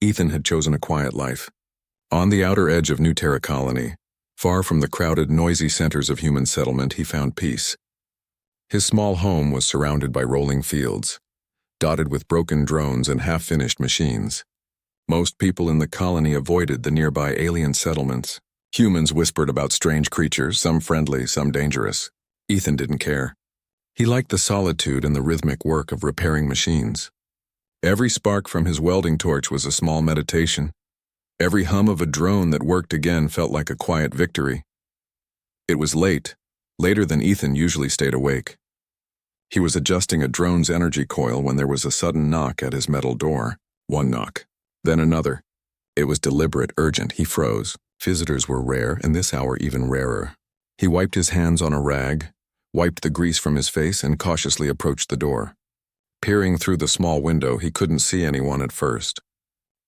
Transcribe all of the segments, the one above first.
Ethan had chosen a quiet life. On the outer edge of New Terra Colony, far from the crowded, noisy centers of human settlement, he found peace. His small home was surrounded by rolling fields, dotted with broken drones and half-finished machines. Most people in the colony avoided the nearby alien settlements. Humans whispered about strange creatures, some friendly, some dangerous. Ethan didn't care. He liked the solitude and the rhythmic work of repairing machines. Every spark from his welding torch was a small meditation. Every hum of a drone that worked again felt like a quiet victory. It was late, later than Ethan usually stayed awake. He was adjusting a drone's energy coil when there was a sudden knock at his metal door. One knock, then another. It was deliberate, urgent. He froze. Visitors were rare, and this hour even rarer. He wiped his hands on a rag, wiped the grease from his face, and cautiously approached the door. Peering through the small window, he couldn't see anyone at first.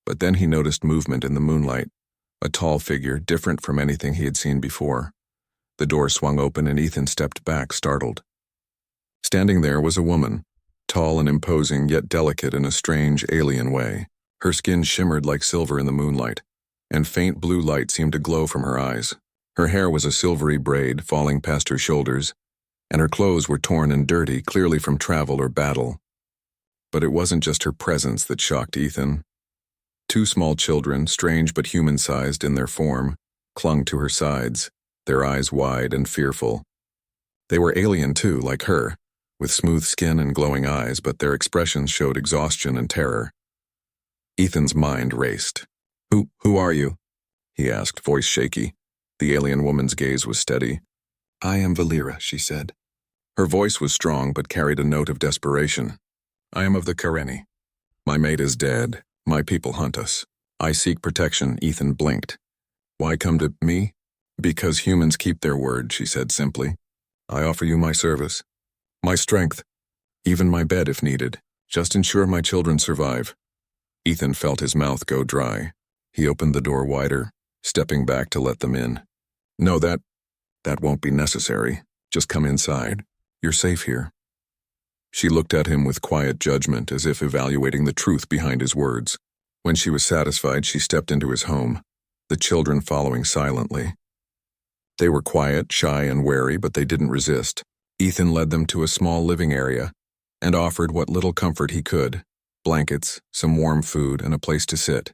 But then he noticed movement in the moonlight, a tall figure, different from anything he had seen before. The door swung open and Ethan stepped back, startled. Standing there was a woman, tall and imposing, yet delicate in a strange, alien way. Her skin shimmered like silver in the moonlight, and faint blue light seemed to glow from her eyes. Her hair was a silvery braid falling past her shoulders, and her clothes were torn and dirty, clearly from travel or battle. But it wasn't just her presence that shocked Ethan. Two small children, strange but human-sized in their form, clung to her sides, their eyes wide and fearful. They were alien too, like her, with smooth skin and glowing eyes, but their expressions showed exhaustion and terror. Ethan's mind raced. Who are you?" he asked, voice shaky. The alien woman's gaze was steady. "I am Valera," she said. Her voice was strong but carried a note of desperation. "I am of the Karenni. My mate is dead. My people hunt us. I seek protection." Ethan blinked. "Why come to me?" "Because humans keep their word," she said simply. "I offer you my service, my strength, even my bed if needed. Just ensure my children survive." Ethan felt his mouth go dry. He opened the door wider, stepping back to let them in. "No, that won't be necessary. Just come inside. You're safe here." She looked at him with quiet judgment, as if evaluating the truth behind his words. When she was satisfied, she stepped into his home, the children following silently. They were quiet, shy, and wary, but they didn't resist. Ethan led them to a small living area and offered what little comfort he could: blankets, some warm food, and a place to sit.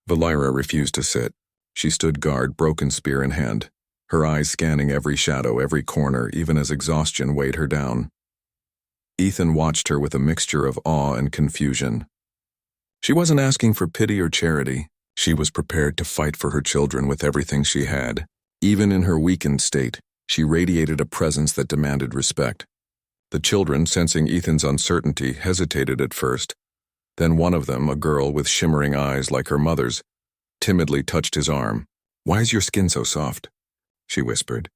Valera refused to sit. She stood guard, broken spear in hand, her eyes scanning every shadow, every corner, even as exhaustion weighed her down. Ethan watched her with a mixture of awe and confusion. She wasn't asking for pity or charity. She was prepared to fight for her children with everything she had. Even in her weakened state, she radiated a presence that demanded respect. The children, sensing Ethan's uncertainty, hesitated at first. Then one of them, a girl with shimmering eyes like her mother's, timidly touched his arm. "Why is your skin so soft?" she whispered.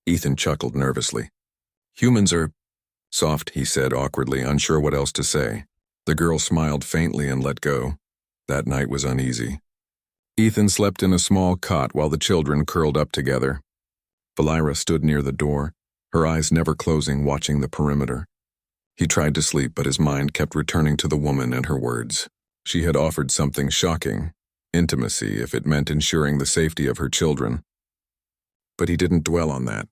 Ethan chuckled nervously. "Humans are soft," he said awkwardly, unsure what else to say. The girl smiled faintly and let go. That night was uneasy. Ethan slept in a small cot while the children curled up together. Valera stood near the door, her eyes never closing, watching the perimeter. He tried to sleep, but his mind kept returning to the woman and her words. She had offered something shocking: intimacy, if it meant ensuring the safety of her children. But he didn't dwell on that.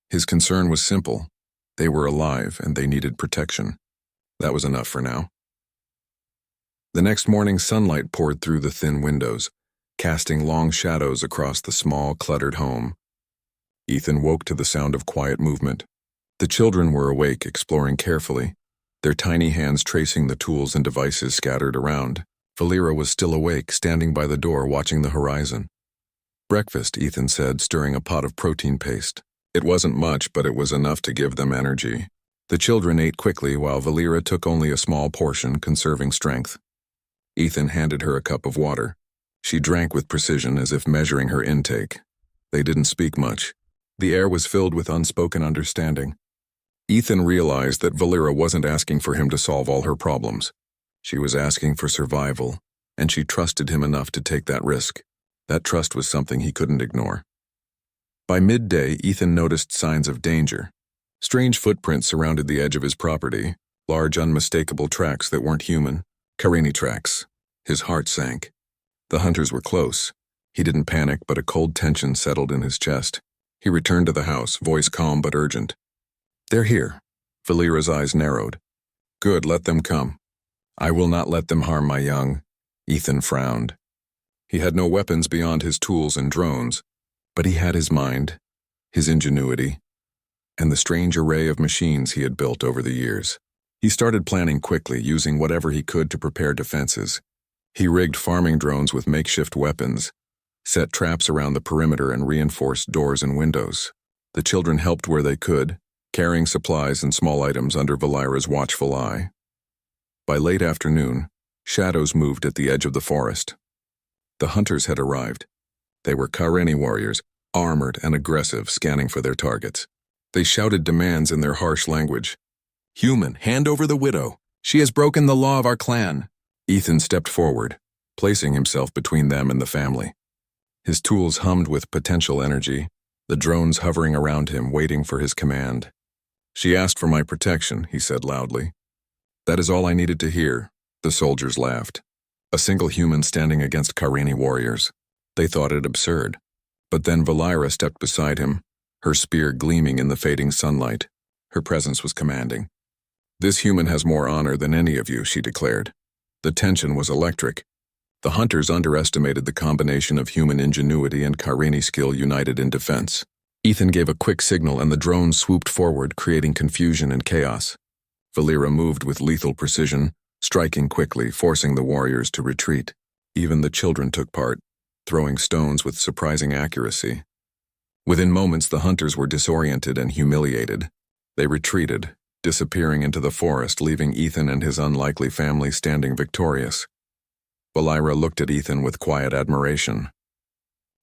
His concern was simple. They were alive, and they needed protection. That was enough for now. The next morning, sunlight poured through the thin windows, casting long shadows across the small, cluttered home. Ethan woke to the sound of quiet movement. The children were awake, exploring carefully, their tiny hands tracing the tools and devices scattered around. Valera was still awake, standing by the door, watching the horizon. "Breakfast," Ethan said, stirring a pot of protein paste. It wasn't much, but it was enough to give them energy. The children ate quickly, while Valera took only a small portion, conserving strength. Ethan handed her a cup of water. She drank with precision, as if measuring her intake. They didn't speak much. The air was filled with unspoken understanding. Ethan realized that Valera wasn't asking for him to solve all her problems. She was asking for survival, and she trusted him enough to take that risk. That trust was something he couldn't ignore. By midday, Ethan noticed signs of danger. Strange footprints surrounded the edge of his property, large unmistakable tracks that weren't human. Karenni tracks. His heart sank. The hunters were close. He didn't panic, but a cold tension settled in his chest. He returned to the house, voice calm but urgent. "They're here." Valera's eyes narrowed. "Good, let them come. I will not let them harm my young." Ethan frowned. He had no weapons beyond his tools and drones, but he had his mind, his ingenuity, and the strange array of machines he had built over the years. He started planning quickly, using whatever he could to prepare defenses. He rigged farming drones with makeshift weapons, set traps around the perimeter, and reinforced doors and windows. The children helped where they could, carrying supplies and small items under Valera's watchful eye. By late afternoon, shadows moved at the edge of the forest. The hunters had arrived. They were Karenni warriors, armored and aggressive, scanning for their targets. They shouted demands in their harsh language. "Human, hand over the widow. She has broken the law of our clan." Ethan stepped forward, placing himself between them and the family. His tools hummed with potential energy, the drones hovering around him, waiting for his command. "She asked for my protection," he said loudly. "That is all I needed to hear." The soldiers laughed. A single human standing against Karenni warriors. They thought it absurd. But then Valera stepped beside him, her spear gleaming in the fading sunlight. Her presence was commanding. "This human has more honor than any of you," she declared. The tension was electric. The hunters underestimated the combination of human ingenuity and Karenni skill united in defense. Ethan gave a quick signal and the drones swooped forward, creating confusion and chaos. Valera moved with lethal precision, striking quickly, forcing the warriors to retreat. Even the children took part, throwing stones with surprising accuracy. Within moments, the hunters were disoriented and humiliated. They retreated, disappearing into the forest, leaving Ethan and his unlikely family standing victorious. Valera looked at Ethan with quiet admiration.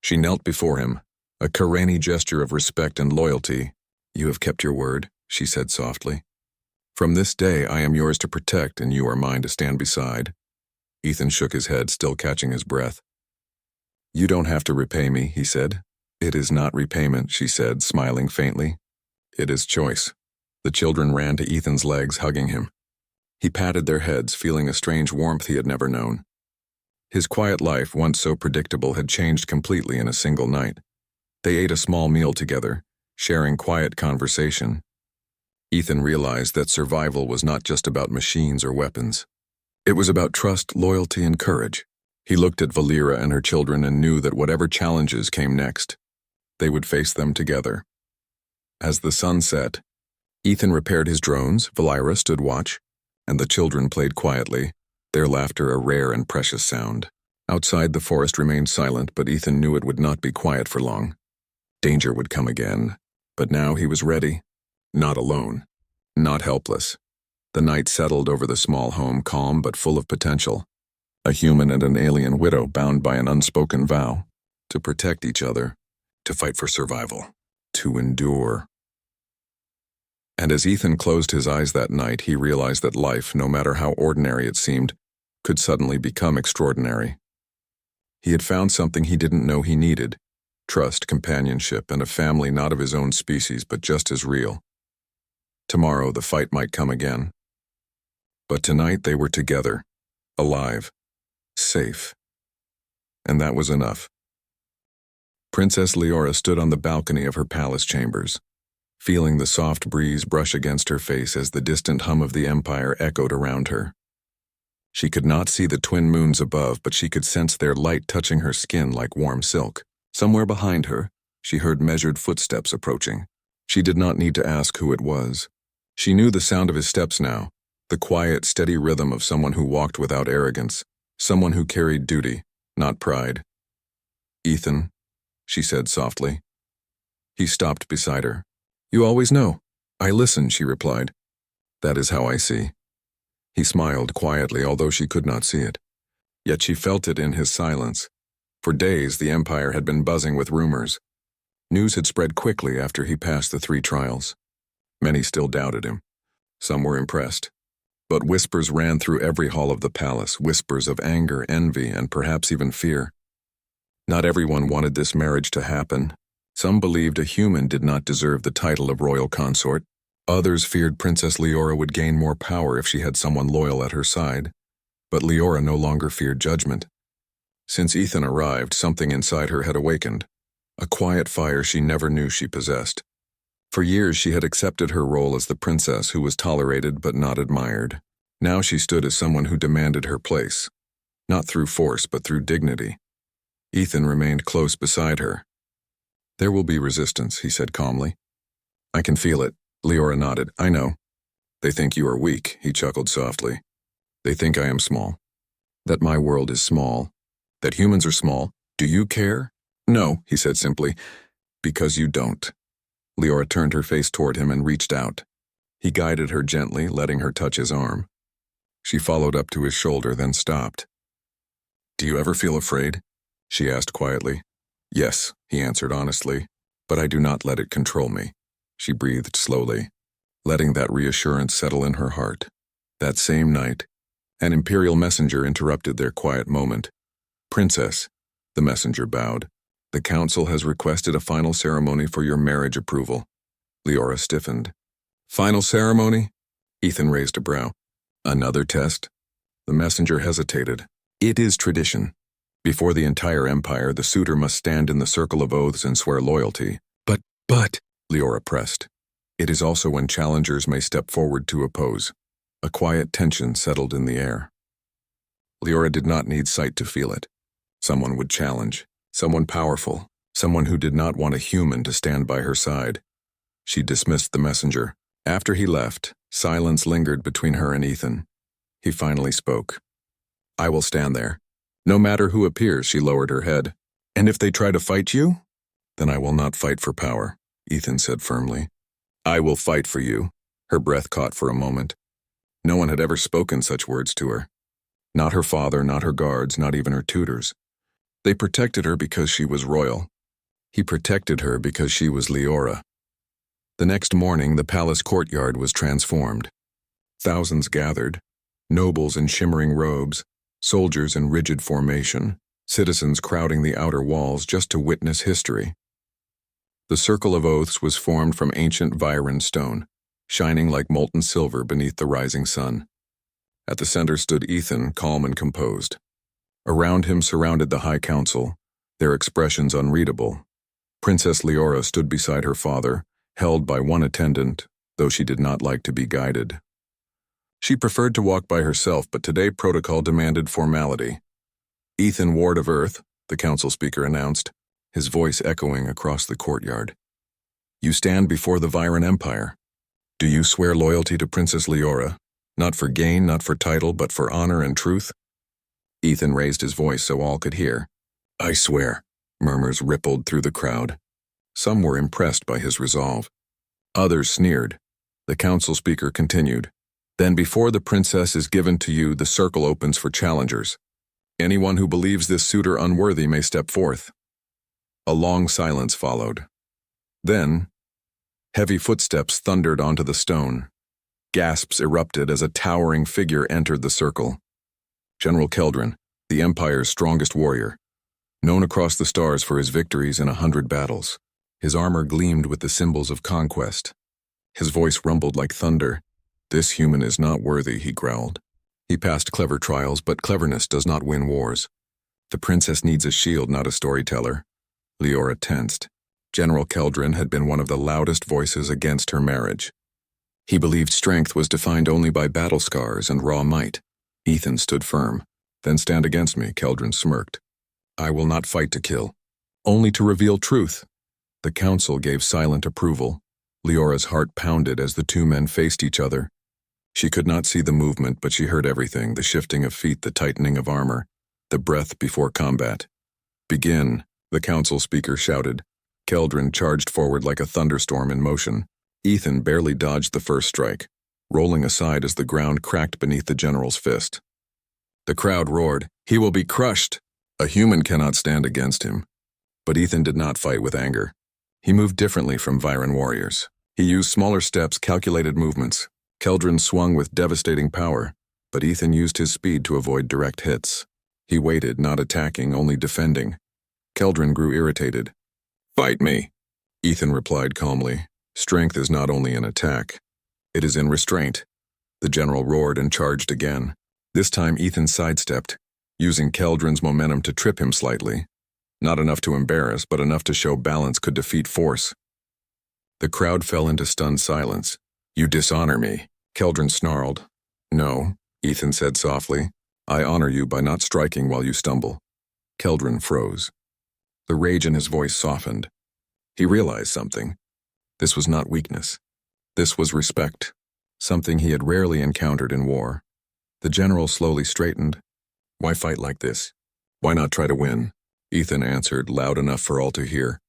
She knelt before him, a Karenni gesture of respect and loyalty. "You have kept your word," she said softly. "From this day, I am yours to protect, and you are mine to stand beside." Ethan shook his head, still catching his breath. "You don't have to repay me," he said. "It is not repayment," she said, smiling faintly. "It is choice." The children ran to Ethan's legs, hugging him. He patted their heads, feeling a strange warmth he had never known. His quiet life, once so predictable, had changed completely in a single night. They ate a small meal together, sharing quiet conversation. Ethan realized that survival was not just about machines or weapons. It was about trust, loyalty, and courage. He looked at Valera and her children and knew that whatever challenges came next, they would face them together. As the sun set, Ethan repaired his drones, Valera stood watch, and the children played quietly, their laughter a rare and precious sound. Outside, the forest remained silent, but Ethan knew it would not be quiet for long. Danger would come again, but now he was ready. Not alone, not helpless. The night settled over the small home, calm but full of potential. A human and an alien widow bound by an unspoken vow to protect each other, to fight for survival, to endure. And as Ethan closed his eyes that night, he realized that life, no matter how ordinary it seemed, could suddenly become extraordinary. He had found something he didn't know he needed: trust, companionship, and a family not of his own species but just as real. Tomorrow the fight might come again. But tonight they were together, alive, safe. And that was enough. Princess Leora stood on the balcony of her palace chambers, feeling the soft breeze brush against her face as the distant hum of the empire echoed around her. She could not see the twin moons above, but she could sense their light touching her skin like warm silk. Somewhere behind her, she heard measured footsteps approaching. She did not need to ask who it was. She knew the sound of his steps now, the quiet, steady rhythm of someone who walked without arrogance, someone who carried duty, not pride. "Ethan," she said softly. He stopped beside her. "You always know." "I listen," she replied. "That is how I see." He smiled quietly, although she could not see it. Yet she felt it in his silence. For days, the empire had been buzzing with rumors. News had spread quickly after he passed the 3 trials. Many still doubted him. Some were impressed. But whispers ran through every hall of the palace, whispers of anger, envy, and perhaps even fear. Not everyone wanted this marriage to happen. Some believed a human did not deserve the title of royal consort. Others feared Princess Leora would gain more power if she had someone loyal at her side. But Leora no longer feared judgment. Since Ethan arrived, something inside her had awakened, a quiet fire she never knew she possessed. For years she had accepted her role as the princess who was tolerated but not admired. Now she stood as someone who demanded her place, not through force but through dignity. Ethan remained close beside her. "There will be resistance," he said calmly. "I can feel it." Leora nodded. "I know. They think you are weak," he chuckled softly. "They think I am small. That my world is small. That humans are small. Do you care?" "No," he said simply. "Because you don't." Leora turned her face toward him and reached out. He guided her gently, letting her touch his arm. She followed up to his shoulder, then stopped. "Do you ever feel afraid?" she asked quietly. "Yes," he answered honestly, "but I do not let it control me." She breathed slowly, letting that reassurance settle in her heart. That same night, an imperial messenger interrupted their quiet moment. "Princess," the messenger bowed, "the council has requested a final ceremony for your marriage approval." Leora stiffened. "Final ceremony?" Ethan raised a brow. "Another test?" The messenger hesitated. "It is tradition. Before the entire empire, the suitor must stand in the circle of oaths and swear loyalty. But, Leora pressed. "It is also when challengers may step forward to oppose." A quiet tension settled in the air. Leora did not need sight to feel it. Someone would challenge, someone powerful, someone who did not want a human to stand by her side. She dismissed the messenger. After he left, silence lingered between her and Ethan. He finally spoke. "I will stand there. No matter who appears," she lowered her head. "And if they try to fight you?" "Then I will not fight for power," Ethan said firmly. "I will fight for you." Her breath caught for a moment. No one had ever spoken such words to her. Not her father, not her guards, not even her tutors. They protected her because she was royal. He protected her because she was Leora. The next morning, the palace courtyard was transformed. Thousands gathered, nobles in shimmering robes, soldiers in rigid formation, citizens crowding the outer walls just to witness history. The circle of oaths was formed from ancient Viren stone, shining like molten silver beneath the rising sun. At the center stood Ethan, calm and composed. Around him surrounded the High Council, their expressions unreadable. Princess Leora stood beside her father, held by one attendant, though she did not like to be guided. She preferred to walk by herself, but today protocol demanded formality. "Ethan, Ward of Earth," the council speaker announced, his voice echoing across the courtyard. "You stand before the Viren Empire. Do you swear loyalty to Princess Leora, not for gain, not for title, but for honor and truth?" Ethan raised his voice so all could hear. "I swear," murmurs rippled through the crowd. Some were impressed by his resolve. Others sneered. The council speaker continued. "Then before the princess is given to you, the circle opens for challengers. Anyone who believes this suitor unworthy may step forth." A long silence followed. Then, heavy footsteps thundered onto the stone. Gasps erupted as a towering figure entered the circle. General Keldrin, the Empire's strongest warrior, known across the stars for his victories in 100 battles. His armor gleamed with the symbols of conquest. His voice rumbled like thunder. "This human is not worthy," he growled. "He passed clever trials, but cleverness does not win wars. The princess needs a shield, not a storyteller." Leora tensed. General Keldrin had been one of the loudest voices against her marriage. He believed strength was defined only by battle scars and raw might. Ethan stood firm. "Then stand against me," Keldrin smirked. "I will not fight to kill, only to reveal truth." The council gave silent approval. Leora's heart pounded as the two men faced each other. She could not see the movement, but she heard everything, the shifting of feet, the tightening of armor, the breath before combat. "Begin," the council speaker shouted. Keldrin charged forward like a thunderstorm in motion. Ethan barely dodged the first strike, rolling aside as the ground cracked beneath the general's fist. The crowd roared, "He will be crushed!" A human cannot stand against him. But Ethan did not fight with anger. He moved differently from Viren warriors. He used smaller steps, calculated movements. Keldrin swung with devastating power, but Ethan used his speed to avoid direct hits. He waited, not attacking, only defending. Keldrin grew irritated. "Fight me," Ethan replied calmly. "Strength is not only in attack. It is in restraint." The general roared and charged again. This time Ethan sidestepped, using Keldron's momentum to trip him slightly. Not enough to embarrass, but enough to show balance could defeat force. The crowd fell into stunned silence. "You dishonor me," Keldron snarled. "No," Ethan said softly. "I honor you by not striking while you stumble." Keldron froze. The rage in his voice softened. He realized something. This was not weakness. This was respect, something he had rarely encountered in war. The general slowly straightened. "Why fight like this? Why not try to win?" Ethan answered, loud enough for all to hear.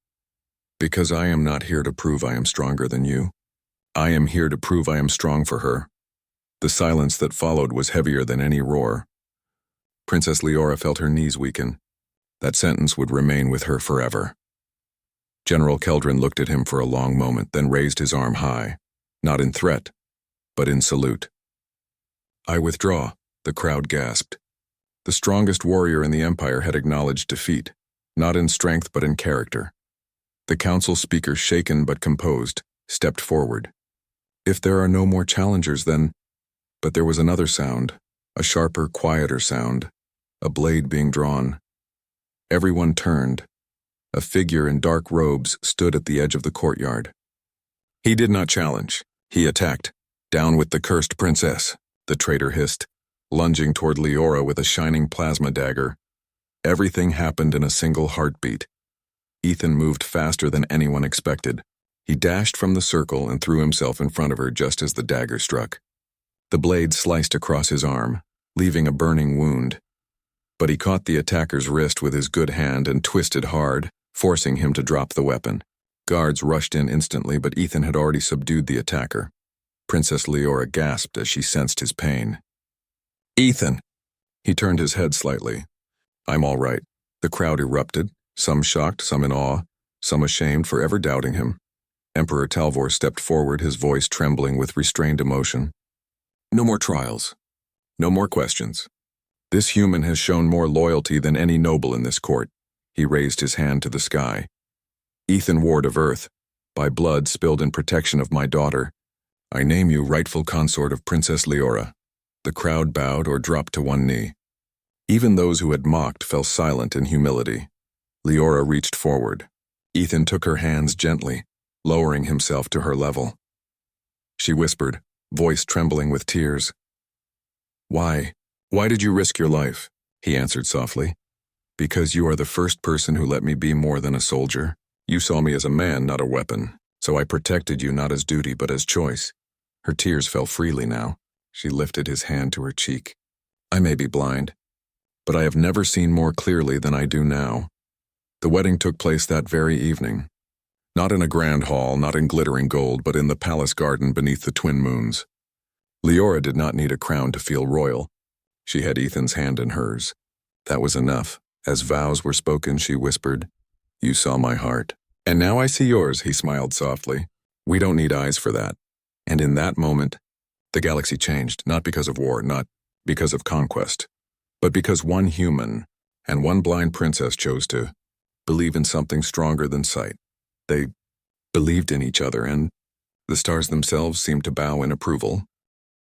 "Because I am not here to prove I am stronger than you. I am here to prove I am strong for her." The silence that followed was heavier than any roar. Princess Leora felt her knees weaken. That sentence would remain with her forever. General Keldron looked at him for a long moment, then raised his arm high, not in threat, but in salute. "I withdraw," the crowd gasped. The strongest warrior in the Empire had acknowledged defeat, not in strength but in character. The council speaker, shaken but composed, stepped forward. "If there are no more challengers, then—" But there was another sound, a sharper, quieter sound, a blade being drawn. Everyone turned. A figure in dark robes stood at the edge of the courtyard. He did not challenge. He attacked. "Down with the cursed princess," the traitor hissed, lunging toward Leora with a shining plasma dagger. Everything happened in a single heartbeat. Ethan moved faster than anyone expected. He dashed from the circle and threw himself in front of her just as the dagger struck. The blade sliced across his arm, leaving a burning wound. But he caught the attacker's wrist with his good hand and twisted hard, forcing him to drop the weapon. Guards rushed in instantly, but Ethan had already subdued the attacker. Princess Leora gasped as she sensed his pain. "Ethan!" He turned his head slightly. "I'm all right." The crowd erupted, some shocked, some in awe, some ashamed for ever doubting him. Emperor Talvor stepped forward, his voice trembling with restrained emotion. "No more trials. No more questions. This human has shown more loyalty than any noble in this court." He raised his hand to the sky. "Ethan Ward of Earth, by blood spilled in protection of my daughter, I name you rightful consort of Princess Leora." The crowd bowed or dropped to one knee. Even those who had mocked fell silent in humility. Leora reached forward. Ethan took her hands gently, lowering himself to her level. She whispered, voice trembling with tears. Why did you risk your life?" He answered softly. "Because you are the first person who let me be more than a soldier. You saw me as a man, not a weapon. So I protected you not as duty but as choice." Her tears fell freely now. She lifted his hand to her cheek. "I may be blind, but I have never seen more clearly than I do now." The wedding took place that very evening. Not in a grand hall, not in glittering gold, but in the palace garden beneath the twin moons. Leora did not need a crown to feel royal. She had Ethan's hand in hers. That was enough. As vows were spoken, she whispered, "You saw my heart. And now I see yours," he smiled softly. "We don't need eyes for that." And in that moment, the galaxy changed, not because of war, not because of conquest, but because one human and one blind princess chose to believe in something stronger than sight. They believed in each other, and the stars themselves seemed to bow in approval.